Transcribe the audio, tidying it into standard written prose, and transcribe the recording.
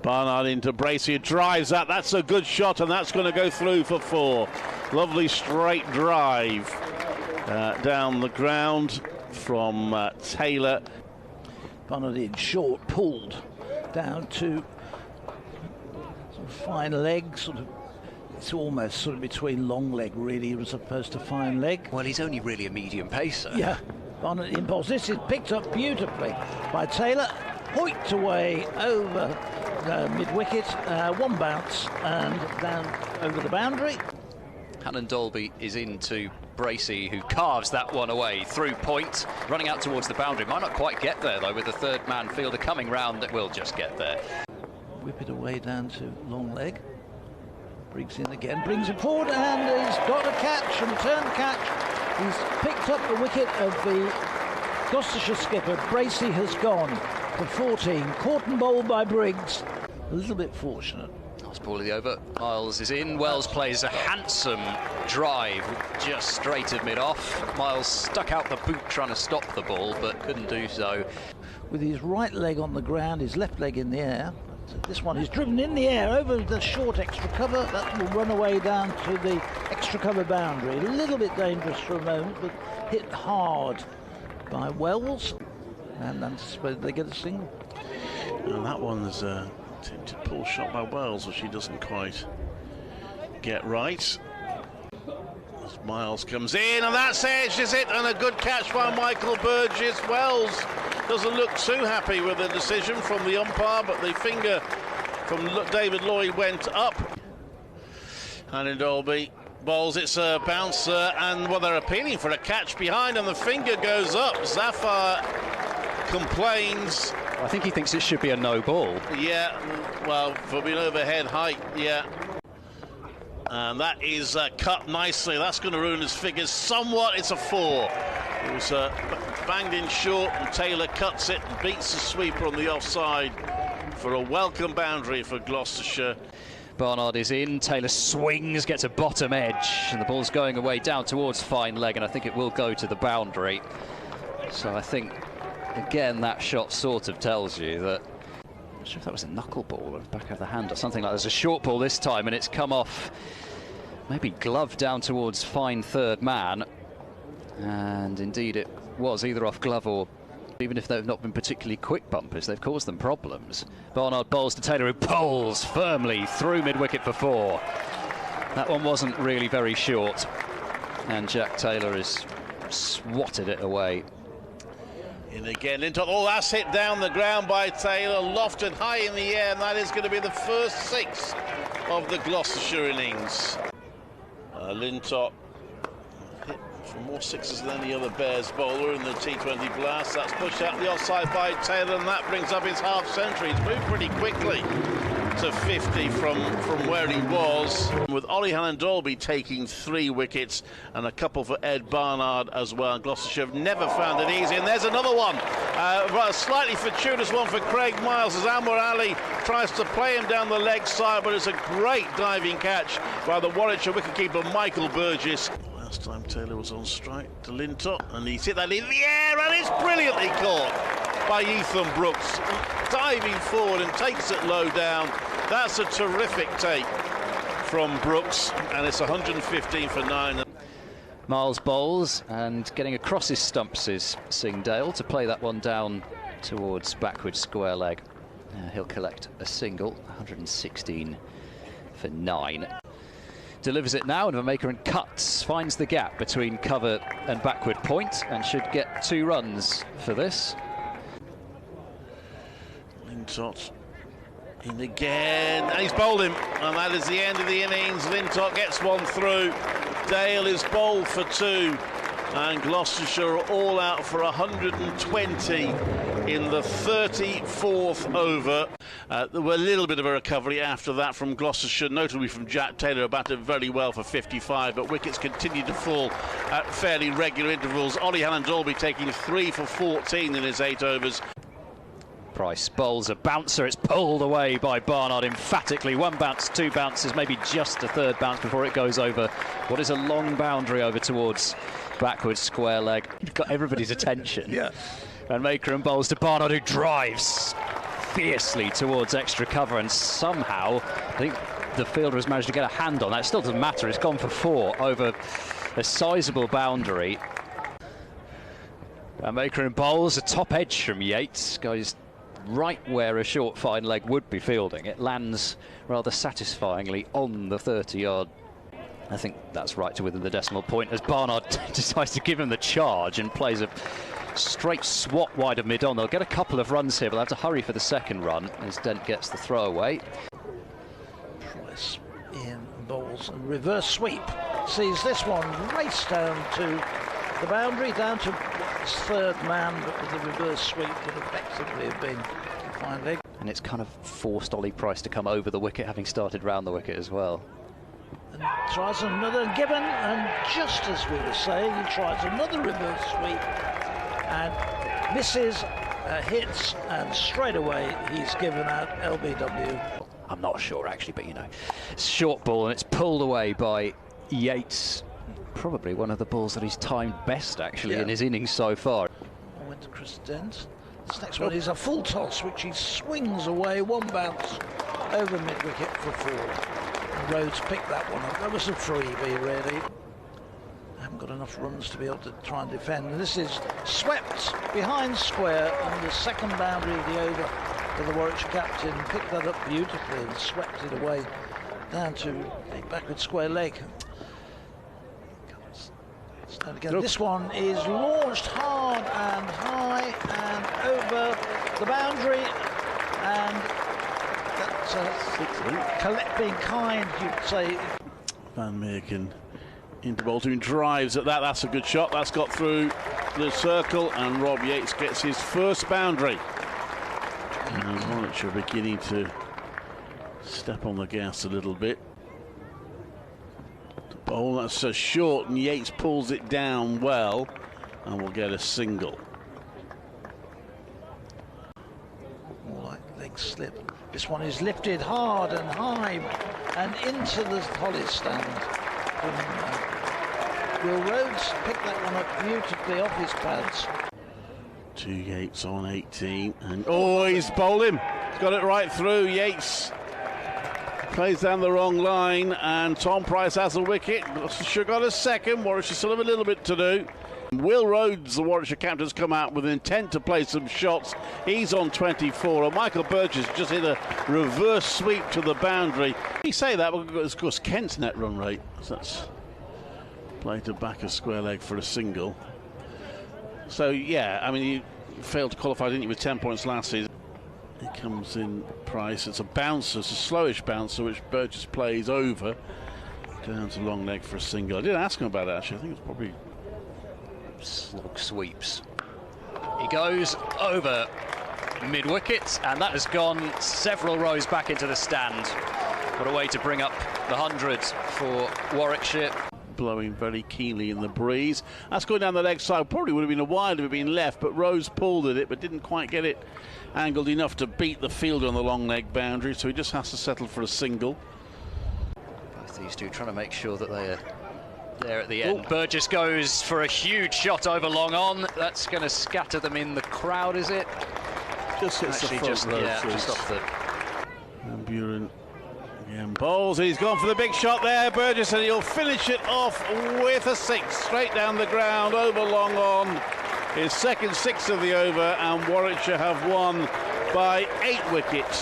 Barnard into Bracey, drives that. That's a good shot, and that's going to go through for 4. Lovely straight drive down the ground from Taylor. Barnard in short, pulled down to sort of fine leg, it's almost sort of between long leg really as opposed to fine leg. Well, he's only really a medium pacer. Yeah, Barnard impulse. This is picked up beautifully by Taylor. Hoiked away over mid-wicket, 1 bounce and down over the boundary. Hannon Dolby is into Bracey, who carves that one away through point, running out towards the boundary. Might not quite get there though, with the third man fielder coming round that will just get there. Whip it away down to long leg. Briggs in again, brings it forward, and he's got a catch, a return catch. He's picked up the wicket of the Gloucestershire skipper. Bracey has gone for 14. Caught and bowled by Briggs. A little bit fortunate. Last ball of the over. Miles is in. Wells plays a handsome drive just straight of mid-off. Miles stuck out the boot trying to stop the ball, but couldn't do so. With his right leg on the ground, his left leg in the air. This one is driven in the air over the short extra cover. That will run away down to the extra cover boundary. A little bit dangerous for a moment, but hit hard by Wells. And anticipated they get a single. And that one's a attempted pull shot by Wells, which he doesn't quite get right. As Miles comes in, and that's edges it, and a good catch by Michael Burgess. Wells doesn't look too happy with the decision from the umpire, but the finger from David Lloyd went up. And in Dolby bowls, it's a bouncer, and well, they're appealing for a catch behind, and the finger goes up. Zafar complains. I think he thinks it should be a no ball. Yeah, well, for being overhead height, yeah. And that is cut nicely. That's going to ruin his figures somewhat. It's a 4. It was banged in short, and Taylor cuts it and beats the sweeper on the offside for a welcome boundary for Gloucestershire. Barnard is in, Taylor swings, gets a bottom edge, and the ball's going away down towards fine leg, and I think it will go to the boundary. So I think, again, that shot sort of tells you that, I'm not sure if that was a knuckleball or back of the hand or something like that. There's a short ball this time, and it's come off, maybe gloved down towards fine third man. And indeed it was either off glove or, even if they've not been particularly quick bumpers, they've caused them problems. Barnard bowls to Taylor, who pulls firmly through mid-wicket for 4. That one wasn't really very short, and Jack Taylor has swatted it away. In again, Lintott. Oh, that's hit down the ground by Taylor, lofted high in the air, and that is going to be the first 6 of the Gloucestershire innings. Lintott hit for more 6s than any other Bears bowler in the T20 blast. That's pushed out the offside by Taylor, and that brings up his half century. He's moved pretty quickly to 50 from where he was, with Ollie Hannon Dolby taking 3 wickets and a couple for Ed Barnard as well. Gloucestershire have never found it easy, and there's another one, a slightly fortuitous one for Craig Miles as Anwar Ali tries to play him down the leg side, but it's a great diving catch by the Warwickshire wicketkeeper Michael Burgess. Last time Taylor was on strike to Lintott, and he's hit that in the air, and it's brilliantly caught by Ethan Brooks, diving forward and takes it low down. That's a terrific take from Brooks, and it's 115 for 9. Miles bowls, and getting across his stumps is Singdale to play that one down towards backward square leg. He'll collect a single, 116 for 9. Delivers it now, and Vamaker and cuts, finds the gap between cover and backward point, and should get 2 runs for this. Lintott in again, and he's bowled him, and that is the end of the innings. Lintott gets 1 through. Dale is bowled for 2, and Gloucestershire are all out for 120 in the 34th over. There were a little bit of a recovery after that from Gloucestershire, notably from Jack Taylor, who batted very well for 55, but wickets continue to fall at fairly regular intervals. Ollie Hannon Dolby taking 3 for 14 in his 8 overs. Price bowls a bouncer, it's pulled away by Barnard emphatically. 1 bounce, 2 bounces, maybe just a 3rd bounce before it goes over what is a long boundary over towards backward square leg. You've got everybody's attention. Yeah. And Maker and bowls to Barnard, who drives fiercely towards extra cover, and somehow I think the fielder has managed to get a hand on that. It still doesn't matter, it's gone for 4 over a sizable boundary. Maker and bowls, a top edge from Yates, goes right where a short fine leg would be fielding. It lands rather satisfyingly on the 30-yard. I think that's right to within the decimal point as Barnard decides to give him the charge and plays a straight swat wide of mid-on. They'll get a couple of runs here, but they'll have to hurry for the second run as Dent gets the throw away. Price in bowls and reverse sweep. Sees this one race down to the boundary, down to his third man, but with the reverse sweep would effectively have been a fine leg. And it's kind of forced Ollie Price to come over the wicket, having started round the wicket as well. And tries another given, and just as we were saying, he tries another reverse sweep and misses, hits, and straight away he's given out LBW. I'm not sure actually, but you know, it's short ball and it's pulled away by Yates. Probably one of the balls that he's timed best actually in his innings so far. Went to Chris Dent. This next one is a full toss, which he swings away, one bounce over mid-wicket for 4. And Rhodes picked that one up. That was a freebie, really. Haven't got enough runs to be able to try and defend. And this is swept behind square on the second boundary of the over for the Warwickshire captain. Picked that up beautifully and swept it away down to the backward square leg. And again, this one is launched hard and high and over the boundary, and that's being kind, you'd say. Van Meerken into Bolton, drives at that. That's a good shot. That's got through the circle, and Rob Yates gets his first boundary. And Warwickshire beginning to step on the gas a little bit. Oh, that's a short, and Yates pulls it down well, and we'll get a single. More like leg slip. This one is lifted hard and high and into the Hollis stand. Will Rhodes picked that one up beautifully off his pads. 2 Yates on 18, and oh, he's bowled him. He's got it right through. Yates plays down the wrong line, and Tom Price has a wicket. Gloucestershire got a second. Warwickshire still have a little bit to do. Will Rhodes, the Warwickshire captain, has come out with intent to play some shots. He's on 24, and Michael Burgess just hit a reverse sweep to the boundary. You say that, but of course Kent's net run rate. So that's played to back a square leg for a single. So yeah, I mean, you failed to qualify, didn't you, with 10 points last season? It comes in Price. It's a bouncer, it's a slowish bouncer, which Burgess plays over. Down to long leg for a single. I did ask him about it actually. I think it's probably slog sweeps. He goes over mid-wicket, and that has gone several rows back into the stand. What a way to bring up the 100 for Warwickshire. Blowing very keenly in the breeze. That's going down the leg side. Probably would have been a wide if it had been left, but Rose pulled at it, but didn't quite get it angled enough to beat the fielder on the long leg boundary, so he just has to settle for a single. Both these two trying to make sure that they are there at the end. Burgess goes for a huge shot over long on. That's going to scatter them in the crowd, is it? Just hits actually the front row, just off the... And Buren again bowls, and he's gone for the big shot there, Burgess, and he'll finish it off with a 6 straight down the ground over long on. His second 6 of the over, and Warwickshire have won by 8 wickets.